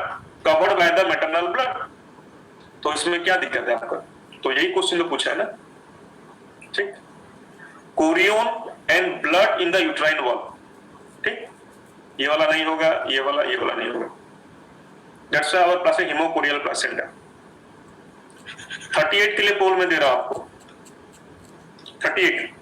[SPEAKER 1] covered by the maternal blood। तो इसमें क्या दिक्कत है आपका? तो यही क्वेश्चन तो पूछा है ना। ठीक, chorion and blood in the uterine wall. ठीक, ये वाला नहीं होगा, ये वाला नहीं होगा। That's why our placenta haemochorial placenta. 38 के लिए पोल में दे रहा हूं आपको। 38,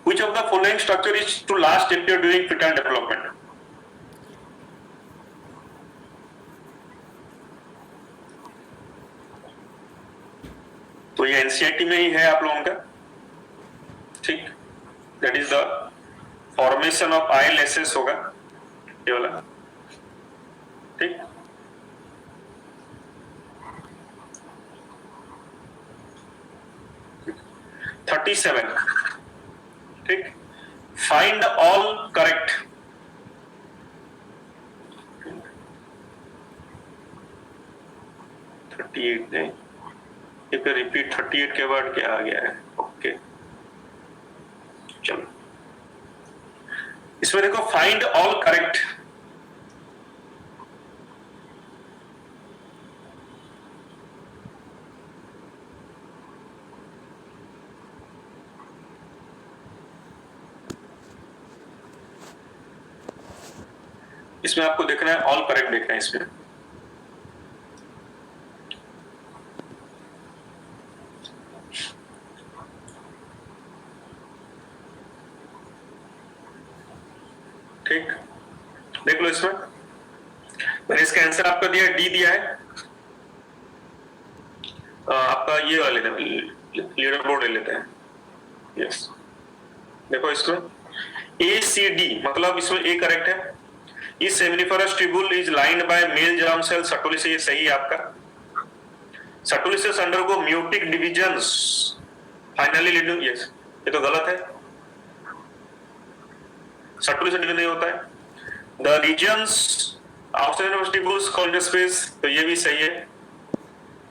[SPEAKER 1] which of the following structure is to last appear during fetal development? NCERT में ही है आप लोगों का, ठीक। That is the formation of ILSS होगा ये वाला, ठीक। थर्टी सेवन, ठीक। फाइंड ऑल करेक्ट, नहीं, ये पे रिपीट 38 के बाद क्या आ गया है, ओके चलो इसमें देखो फाइंड ऑल करेक्ट, इसमें आपको देखना है ऑल करेक्ट देखना है इसमें, ठीक। देख लो इसमें मैंने इसका आंसर आपका दिया डी दिया है, आपका ये वाला लेते हैं, लीडर बोर्ड ले लेते हैं, यस। देखो इसमें ए सी डी मतलब इसमें ए करेक्ट है, इस seminiferous tubule is lined by male germ cell sertolis, ये सही है आपका। Sertolis undergo meiotic divisions finally leading, yes ये तो गलत है, सर्टोलिस डिवीजन नहीं होता है। The regions outside of tubules called space, तो ये भी सही है,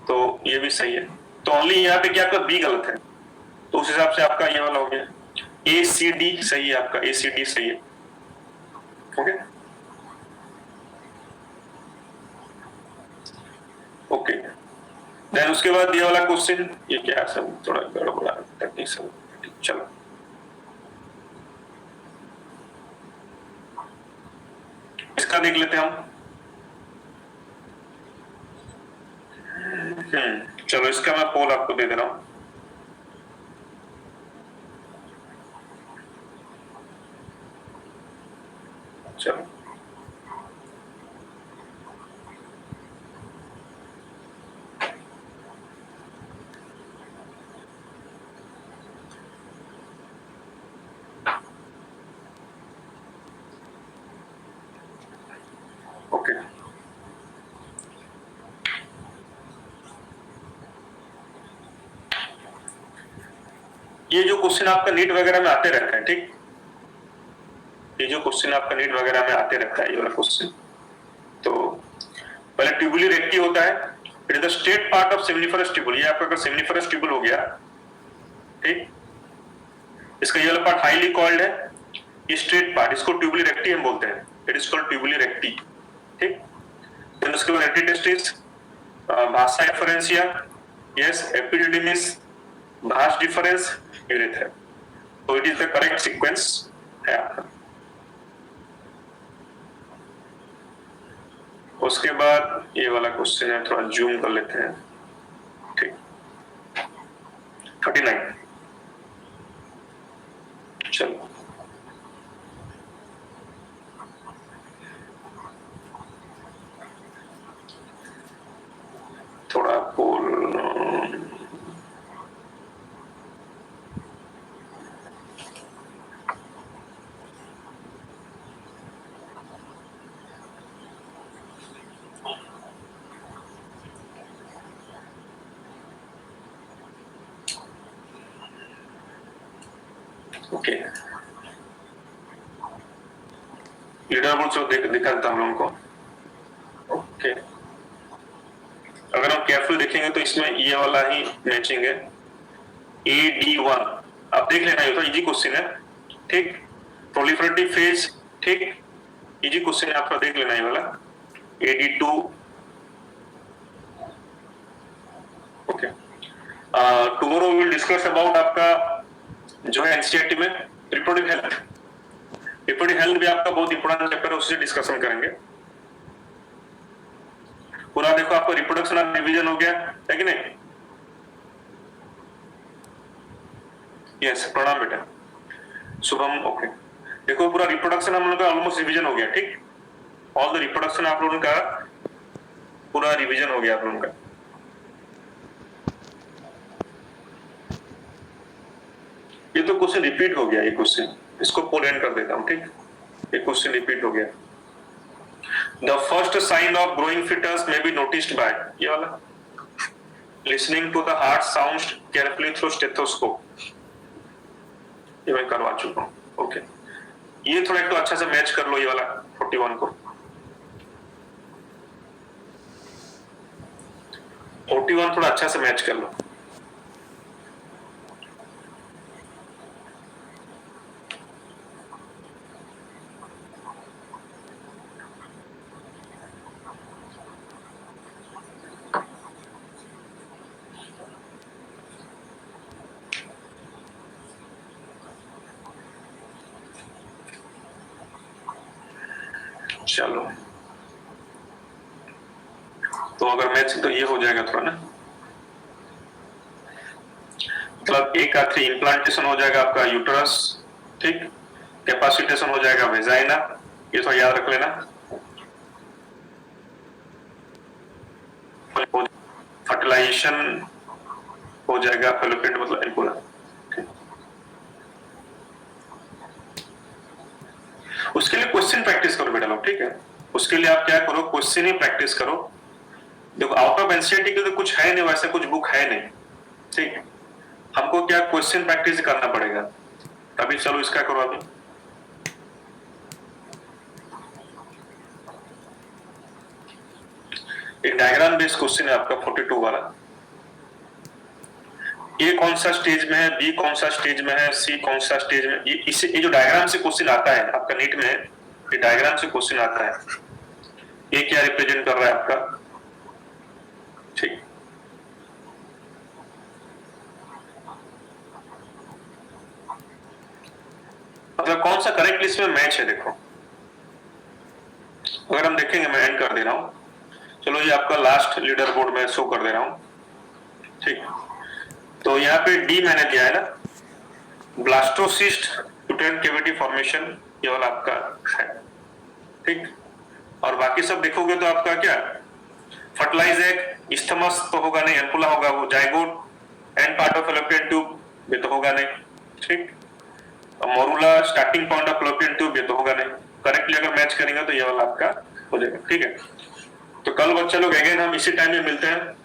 [SPEAKER 1] तो ये भी सही है, तो ओनली यहाँ पे क्या आपका बी गलत है, तो उस हिसाब से आपका ये वाला हो गया, ए सी डी सही है आपका, ए सी डी सही है, ओके ओके। देन उसके बाद ये वाला क्वेश्चन, ये क्या है सब थोड़ा गड़बड़ा टेक्निक सब, चलो इसका देख लेते हैं हम। चलो इसका मैं पोल आपको दे दे रहा हूं, चलो ओके। ये जो क्वेश्चन आपका नीट वगैरह में आते रहते हैं, ठीक, ये जो क्वेश्चन आपका नीट वगैरह में आते रहता है ये वाला क्वेश्चन, तो पहले ट्यूबुली रेक्टी होता है, it is the straight part of seminiferous tubule, ये आपका सेमिनिफरस ट्यूबुल हो गया, ठीक। इसका ये वाला पार्ट हाईली कॉइल्ड है, ये स्ट्रेट पार्ट इसको ट्यूबुली रेक्टी हम बोलते हैं, इट इज कॉल्ड ट्यूबुली रेक्टी, ठीक। देन उसके बाद एपिटेस्टिस, भासा एफरेंसिया, यस, एपिडिडिमिस, भास डिफरेंस, यूरेथ्रा, तो it is the correct sequence है आपका। उसके बाद ये वाला क्वेश्चन है, थोड़ा जूम कर लेते हैं, ठीक, 39, चलो थोड़ा पोल, ओके लीडर बोर्ड जो दिखा देता हम लोगों को, ओके। अगर हम केयरफुल देखेंगे तो इसमें ये वाला ही मैचिंग है, AD1, आप देख लेना, ये तो इजी क्वेश्चन है, ठीक। प्रोलिफरेटिव फेज, ठीक, इजी क्वेश्चन है आपका, देख लेना ये वाला, AD2, okay. Tomorrow will discuss about आपका जो है एनसीईआरटी में रिप्रोडक्टिव हेल्थ, रिप्रोडक्टिव हेल्थ भी आपका बहुत इंपॉर्टेंट चैप्टर है, उससे डिस्कशन करेंगे पूरा। देखो आपको रिप्रोडक्शन और डिवीजन हो गया है कि नहीं, यस, प्रणाम बेटा शुभम, ओके। देखो पूरा रिप्रोडक्शन हम लोग का ऑलमोस्ट रिवीजन हो गया, ठीक, ऑल द रिप्रोडक्शन आप लोगों का पूरा रिवीजन हो गया आप लोगों का। ये तो क्वेश्चन रिपीट हो गया, ये क्वेश्चन, इसको पुल एंड कर देता हूं, ठीक, ये क्वेश्चन रिपीट हो गया। The first sign of growing fetus may be noticed by, ये वाला, listening to the heart sounds carefully through stethoscope, ये मैं करवा चुका हूं। ओके, ये थोड़ा एक तो अच्छा से मैच कर लो ये वाला 41 को, 41 थोड़ा अच्छा से मैच कर लो। चलो, तो अगर मैच तो ये हो जाएगा थोड़ा ना, मतलब एक आखिरी इम्प्लांटेशन हो जाएगा आपका यूट्रस, ठीक, कैपेसिटेशन हो जाएगा वेजाइना, ये थोड़ा याद रख लेना, फर्टिलाइजेशन हो जाएगा फेलोपियन मतलब एम्पुला। उसके लिए क्वेश्चन प्रैक्टिस करो बेटा लोग, ठीक है, उसके लिए आप क्या करो, क्वेश्चन ही प्रैक्टिस करो। देखो आउट ऑफ एनसीईआरटी के तो कुछ है नहीं, वैसे कुछ बुक है नहीं, ठीक, हमको क्या क्वेश्चन प्रैक्टिस करना पड़ेगा। तभी चलो इसका करो अभी, एक डायग्राम बेस्ड क्वेश्चन है आपका 42 वाला। ए कौन सा स्टेज में है, बी कौन सा स्टेज में है, सी कौन सा स्टेज में, ये जो डायग्राम से क्वेश्चन आता है आपका नीट में, ये डायग्राम से क्वेश्चन आता है, ये क्या रिप्रेजेंट कर रहा है आपका, ठीक, मतलब कौन सा करेक्ट लिस्ट में मैच है। देखो अगर हम देखेंगे, मैं एंड कर दे रहा हूं, चलो ये आपका लास्ट लीडर बोर्ड में शो कर दे रहा हूं, ठीक, तो यहाँ पे डी मैंने दिया है ना, ब्लास्टोसिस्ट यूटेराइन कैविटी फॉर्मेशन, ये वाला आपका है, ठीक, और बाकी सब देखोगे तो आपका क्या, फर्टिलाइज एग, इस्थमस तो होगा नहीं, एम्पुला होगा, वो zygote, and part of fallopian tube, ये तो होगा नहीं, ठीक, morula starting point of fallopian tube, ये तो होगा नहीं। करेक्टली अगर मैच करेंगे तो ये वाला आपका हो जाएगा, ठीक है। तो कल बच्चे लोग अगेन हम इसी टाइम में मिलते हैं।